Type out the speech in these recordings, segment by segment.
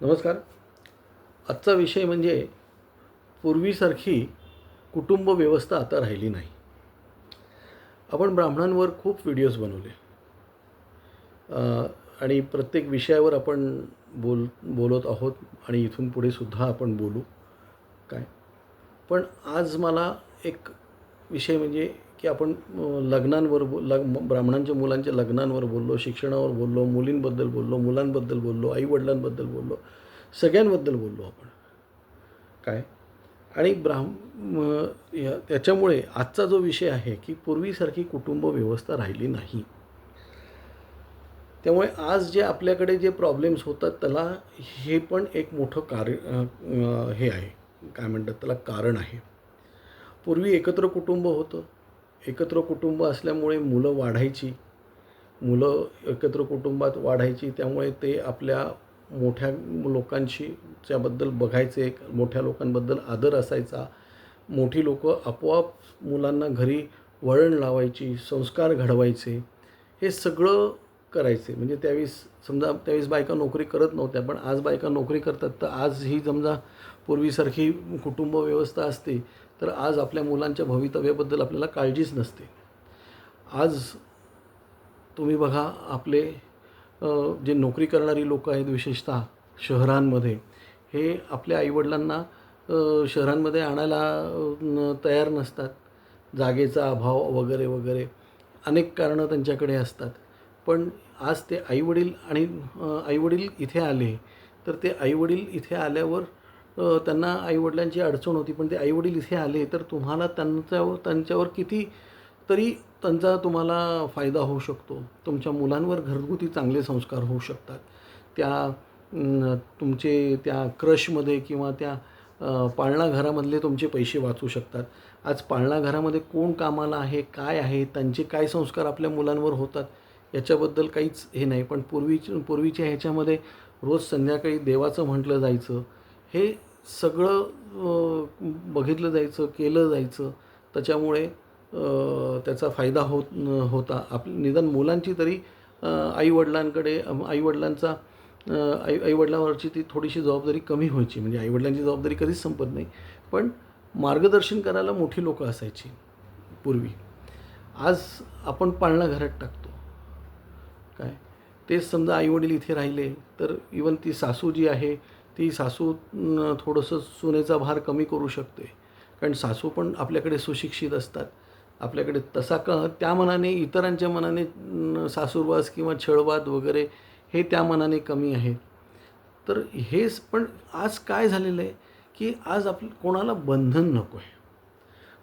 नमस्कार. आजचा विषय म्हणजे पूर्वीसारखी कुटुंब व्यवस्था आता राहिली नाही. आपण ब्राह्मणांवर खूप व्हिडिओज बनवले आणि प्रत्येक विषयावर आपण बोलत आहोत आणि इथून पुढे सुद्धा आपण बोलू. काय पण आज मला एक विषय म्हणजे की आपण लग्नांवर ब्राह्मणांच्या मुलांच्या लग्नांवर बोललो, शिक्षणावर बोललो, मुलींबद्दल बोललो, मुलांबद्दल बोललो, आईवडिलांबद्दल बोललो, सगळ्यांबद्दल बोललो आपण. काय आणि त्याच्यामुळे आजचा जो विषय आहे की पूर्वीसारखी कुटुंब व्यवस्था राहिली नाही. त्यामुळे आज जे आपल्याकडे जे प्रॉब्लेम्स होतात त्याला हे पण एक मोठं हे आहे, काय म्हणतात त्याला, कारण आहे. पूर्वी एकत्र कुटुंब होतं. एकत्र कुटुंब असल्यामुळे मुलं एकत्र कुटुंबात वाढायची. त्यामुळे ते आपल्या मोठ्या लोकांशी त्याबद्दल बघायचे, मोठ्या लोकांबद्दल आदर असायचा. मोठी लोकं आपोआप मुलांना घरी वळण लावायची, संस्कार घडवायचे, हे सगळं करायचे. म्हणजे त्यावेळेस बायका नोकरी करत नव्हत्या, पण आज बायका नोकरी करतात. तर आज ही समजा पूर्वीसारखी कुटुंब व्यवस्था असते तर आज आपल्या मुलांच्या भवितव्याबद्दल आपल्याला काळजीच नसते. आज तुम्ही बघा, आपले जे नोकरी करणारी लोकं आहेत विशेषतः शहरांमध्ये, हे आपल्या आईवडिलांना शहरांमध्ये आणायला तयार नसतात. जागेचा अभाव वगैरे वगैरे अनेक कारणं त्यांच्याकडे असतात. पण आज ते आईवडील इथे आले तर ते आईवडील इथे आल्यावर त्यांना आईवडिलांची अडचण होती. पण ते आईवडील इथे आले तर तुम्हाला त्यांच्यावर किती तरी त्यांचा तुम्हाला फायदा होऊ शकतो. तुमच्या मुलांवर घरगुती चांगले संस्कार होऊ शकतात. तुमचे त्या क्रशमध्ये किंवा त्या पाळणाघरामधले तुमचे पैसे वाचू शकतात. आज पाळणाघरामध्ये कोण कामाला आहे, काय आहे, त्यांचे काय संस्कार आपल्या मुलांवर होतात याच्याबद्दल काहीच हे नाही. पण पूर्वीच्या ह्याच्यामध्ये रोज संध्याकाळी देवाचं म्हटलं जायचं, हे सगळं बघितलं जायचं, केलं जायचं. त्याच्यामुळे त्याचा फायदा होता. निदान मुलांची तरी आईवडिलांवरची ती थोडीशी जबाबदारी कमी व्हायची. म्हणजे आईवडिलांची जबाबदारी कधीच संपत नाही, पण मार्गदर्शन करायला मोठी लोकं असायची पूर्वी. आज आपण पाळणा घरात टाकतो. काय तेच समजा आईवडील इथे राहिले तर इवन ती सासू जी आहे, ती सासू थोडंसं सुनेचा भार कमी करू शकते. कारण सासू पण आपल्याकडे सुशिक्षित असतात. आपल्याकडे तसा त्या मनाने, इतरांच्या मनाने सासूरवास किंवा छळवाद वगैरे हे त्या मनाने कमी आहे. तर हेच, पण आज काय झालेलं आहे की आज कोणाला बंधन नको आहे.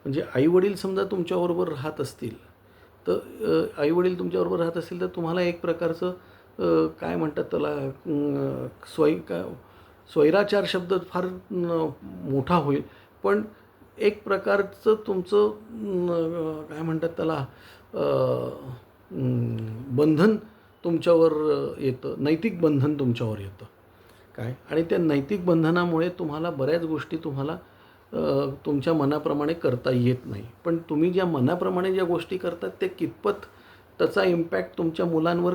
म्हणजे आईवडील समजा तुमच्याबरोबर राहत असतील तर तुम्हाला एक प्रकारचं काय म्हणतात त्याला, स्वैराचार शब्द फार मोठा होईल, पण एक प्रकारचं तुमचं काय म्हणतात त्याला, बंधन तुमच्यावर येतं, नैतिक बंधन तुमच्यावर येतं. काय आणि त्या नैतिक बंधनामुळे तुम्हाला बऱ्याच गोष्टी तुमच्या मनाप्रमाणे करता येत नाही. पण तुम्ही ज्या मनाप्रमाणे ज्या गोष्टी करतात ते कितपत त्याचा इम्पॅक्ट तुमच्या मुलांवर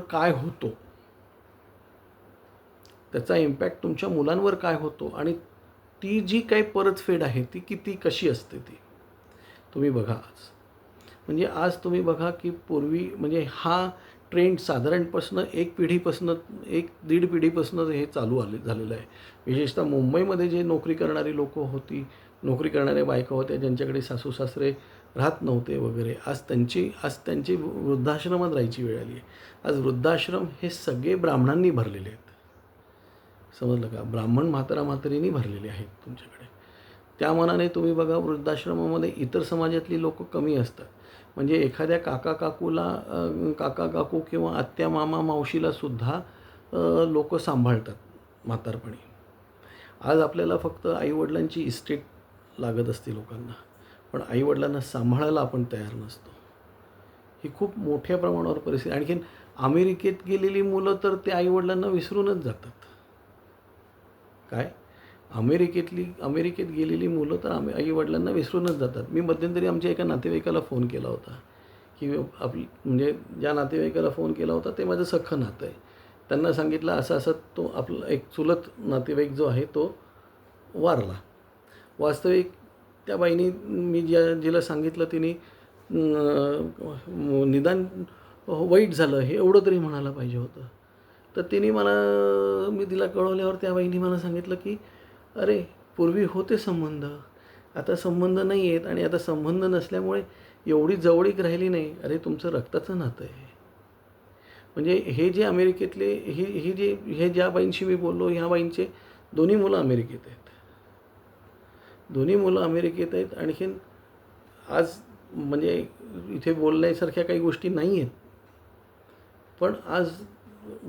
काय होतो, आणि ती जी काही परतफेड आहे ती कशी असते ती तुम्ही बघा आज. म्हणजे आज तुम्ही बघा की पूर्वी म्हणजे हा ट्रेंड साधारणपासून एक दीड पिढीपासून हे झालेलं आहे. विशेषतः मुंबईमध्ये जे नोकरी करणारी लोकं होती, नोकरी करणाऱ्या बायका होत्या, ज्यांच्याकडे सासू सासरे राहत नव्हते वगैरे, आज त्यांची वृद्धाश्रमात राहायची वेळ आली आहे. आज वृद्धाश्रम हे सगळे ब्राह्मणांनी भरलेले आहेत. समजलं का? ब्राह्मण म्हातारींनी भरलेले आहेत तुमच्याकडे. त्या मानाने तुम्ही बघा, वृद्धाश्रमामध्ये इतर समाजातली लोकं कमी असतात. म्हणजे एखाद्या काका काकू किंवा आत्या मामा मावशीला सुद्धा लोकं सांभाळतात म्हातारपणी. आज आपल्याला फक्त आईवडिलांची इस्टेट लागत असते लोकांना, पण आईवडिलांना सांभाळायला आपण तयार नसतो. ही खूप मोठ्या प्रमाणावर परिस्थिती. आणखीन अमेरिकेत गेलेली मुलं तर ते आईवडिलांना विसरूनच जातात. काय अमेरिकेत गेलेली मुलं तर आईवडिलांना विसरूनच जातात. मी मध्यंतरी आमच्या एका नातेवाईकाला फोन केला होता की म्हणजे ज्या नातेवाईकाला फोन केला होता ते माझं सख्खं नातं आहे. त्यांना सांगितलं असं असं तो आपला एक चुलत नातेवाईक जो आहे तो वारला. वास्तविक त्या बाईनी मी जिला सांगितलं तिने निदान वाईट झालं हे एवढं तरी म्हणायला पाहिजे होतं. तर तिने मी तिला कळवल्यावर त्या बाईंनी मला सांगितलं की अरे पूर्वी होते संबंध, आता संबंध नाही आहेत आणि आता संबंध नसल्यामुळे एवढी जवळीक राहिली नाही. अरे तुमचं रक्ताचं नातं आहे. म्हणजे हे जे अमेरिकेतले हे ज्या बाईंशी मी बोललो ह्या बाईंचे दोन्ही मुलं अमेरिकेत आहेत. दोन्ही मुलं अमेरिकेत आहेत. आणखीन आज म्हणजे इथे बोलण्यासारख्या काही गोष्टी नाही आहेत. पण आज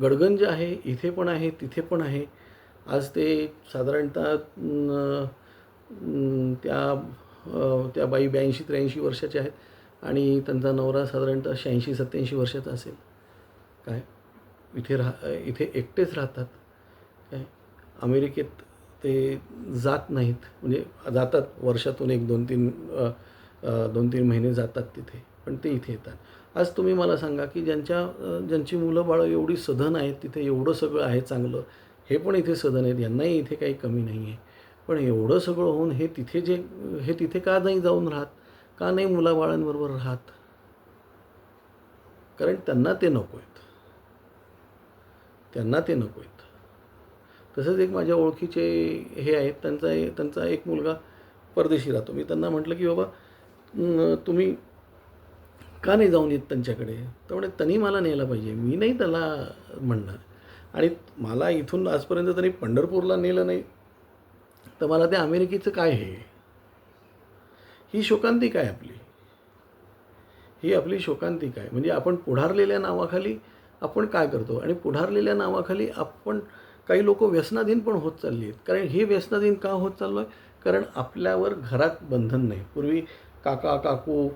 गडगंज आहे, इथे पण आहे, तिथे पण आहे. आज ते साधारणतः त्या बाई 82-83 वर्षाच्या आहेत आणि त्यांचा नवरा साधारणतः 86-87 वर्षाचा असेल. काय इथे एकटेच राहतात. काय अमेरिकेत ते जात नाहीत. म्हणजे जातात वर्षातून 2-3 महिने जातात तिथे, पण ते इथे येतात. आज तुम्ही मला सांगा की ज्यांची मुलं बाळं एवढी सधन आहेत, तिथे एवढं सगळं आहे चांगलं, हे पण इथे सधन आहेत, यांनाही इथे काही कमी नाही आहे. पण एवढं सगळं होऊन हे तिथे का नाही जाऊन राहत, का नाही मुलाबाळांबरोबर राहत? कारण त्यांना ते नको आहेत. तसंच एक माझ्या ओळखीचे हे आहेत, त्यांचा एक मुलगा परदेशी राहतो. मी त्यांना म्हटलं की बाबा तुम्ही का नाही जाऊन येत त्यांच्याकडे? तर म्हणे त्यांनी मला न्यायला पाहिजे, मी नाही त्याला म्हणणार. आणि मला इथून आजपर्यंत त्यांनी पंढरपूरला नेलं नाही, तर मला त्या अमेरिकेचं काय हे? ही शोकांतिका आहे आपली. ही आपली शोकांतिका आहे. म्हणजे आपण पुढारलेल्या नावाखाली आपण काय करतो? आणि पुढारलेल्या नावाखाली आपण काही लोक व्यसनाधीन पण होत चालली आहेत. कारण हे व्यसनाधीन का होत चाललो आहे? कारण आपल्यावर घरात बंधन नाही. पूर्वी काका काकू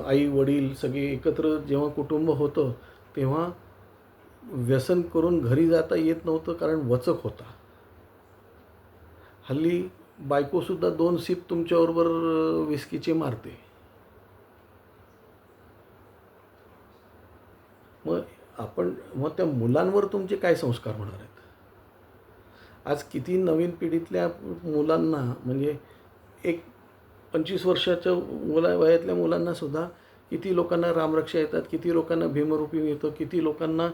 आई वडील सगळे एकत्र जेव्हा कुटुंब होतं तेव्हा व्यसन करून घरी जाता येत नव्हतं, कारण वचक होता. हल्ली बायकोसुद्धा 2 सिप तुमच्याबरोबर विस्कीचे मारते. मग त्या मुलांवर तुमचे काय संस्कार होणार आहेत? आज किती नवीन पिढीतल्या मुलांना, म्हणजे एक 25 वर्षाच्या वयातल्या मुलांनासुद्धा किती लोकांना रामरक्षा येतात, किती लोकांना भीमरूपी येतं, किती लोकांना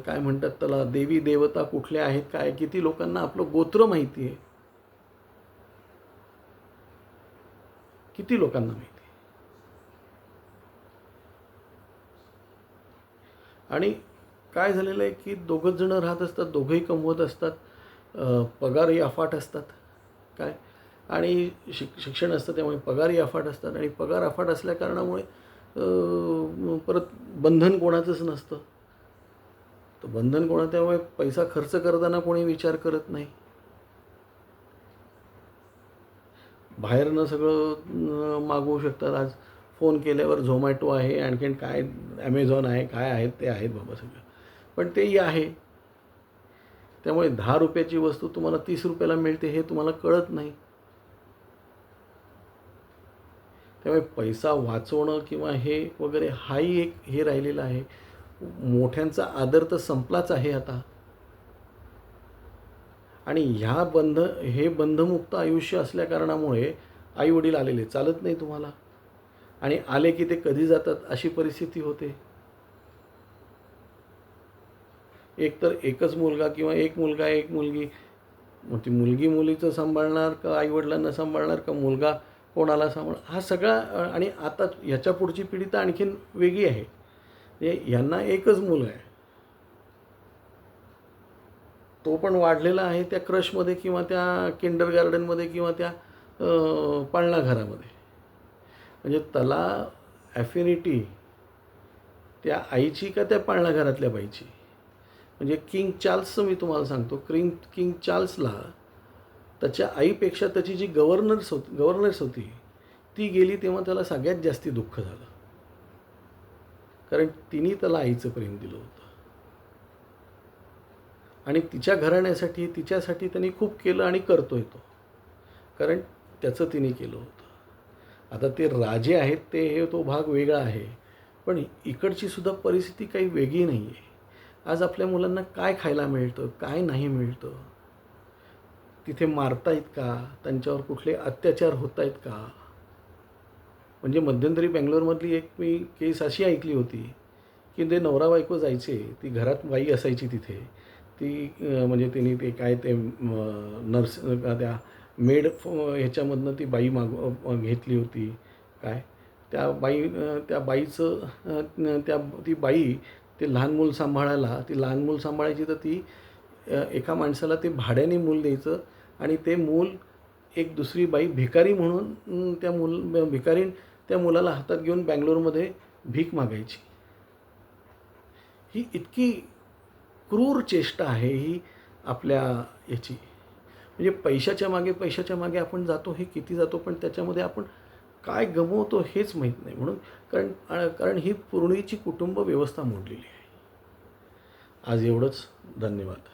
काय म्हणतात त्याला देवी देवता कुठल्या आहेत काय, किती लोकांना आपलं गोत्र माहिती आहे, किती लोकांना माहिती आहे. आणि काय झालेलं आहे की दोघंच जणं राहत असतात, दोघंही कमवत असतात, पगारही अफाट असतात. काय आणि शिक्षण असतं त्यामुळे पगारही अफाट असतात. आणि पगार अफाट असल्या कारणामुळे परत बंधन कोणाचंच नसतं. तर बंधन त्यामुळे पैसा खर्च करताना कोणी विचार करत नाही. बाहेरनं सगळं मागवू शकतात. आज फोन केल्यावर झोमॅटो आहे, आणखीन काय ॲमेझॉन आहे, काय आहेत ते आहेत बाबा सगळं. पण तेही आहे. त्यामुळे 10 रुपयाची वस्तू तुम्हाला 30 रुपयाला मिळते हे तुम्हाला कळत नाही. त्यामुळे पैसा वाचवणं किंवा हे वगैरे हाही एक हे राहिलेलं आहे. मोठ्यांचा आदर तर संपलाच आहे आता. आणि हे बंधमुक्त आयुष्य असल्या कारणामुळे आईवडील आलेले चालत नाही तुम्हाला. आणि आले की ते कधी जातात अशी परिस्थिती होते. एक तर एकच मुलगा किंवा एक मुलगा एक मुलगी, मग ती मुलगी मुलीचं सांभाळणार का आईवडिलांना सांभाळणार का मुलगा कोणाला सांभाळणार, हा सगळा. आणि आता ह्याच्या पुढची पिढी तर आणखीन वेगळी आहे. म्हणजे यांना एकच मुलगा आहे, तो पण वाढलेला आहे त्या क्रशमध्ये किंवा त्या किंडरगार्डनमध्ये किंवा त्या पाळणा घरामध्ये. म्हणजे त्याला ॲफिनिटी त्या आईची का त्या पाळणा घरातल्या बाईची. म्हणजे किंग चार्ल्सचं मी तुम्हाला सांगतो, किंग चार्ल्सला त्याच्या आईपेक्षा त्याची जी गव्हर्नर्स होती ती गेली तेव्हा त्याला सगळ्यात जास्ती दुःख झालं. कारण तिने त्याला आईचं प्रेम दिलं होतं आणि तिच्या घराण्यासाठी तिच्यासाठी त्यांनी खूप केलं आणि करतोय तो, कारण त्याचं तिने केलं होतं. आता ते राजे आहेत तो भाग वेगळा आहे, पण इकडची सुद्धा परिस्थिती काही वेगळी नाही आहे. आज आपल्या मुलांना काय खायला मिळतं, काय नाही मिळतं, तिथे मारतायत का, त्यांच्यावर कुठले अत्याचार होत आहेत का. म्हणजे मध्यंतरी बंगलोरमधली एक मी केस अशी ऐकली होती की ते नवरा बायको जायचे, ती घरात बाई असायची तिथे, ती म्हणजे तिने ते काय ते नर्स त्या मेड ह्याच्यामधनं ती बाई घेतली होती काय, त्या बाईचं ती बाई ते लहान मूल सांभाळायला, ती लहान मूल सांभाळायची, तर ती एका माणसाला ते भाड्याने मूल द्यायचं आणि ते मूल एक दुसरी बाई भिकारी म्हणून भिकारीण त्या मुलाला हातात घेऊन बंगलोरमध्ये भीक मागायची. ही इतकी क्रूर चेष्टा आहे ही आपल्या याची. म्हणजे पैशाच्या मागे आपण जातो, हे किती जातो, पण त्याच्यामध्ये आपण काय गमवतो हेच माहीत नाही. म्हणून कारण ही पूर्वीची कुटुंब व्यवस्था मोडलेली आहे. आज एवढंच. धन्यवाद.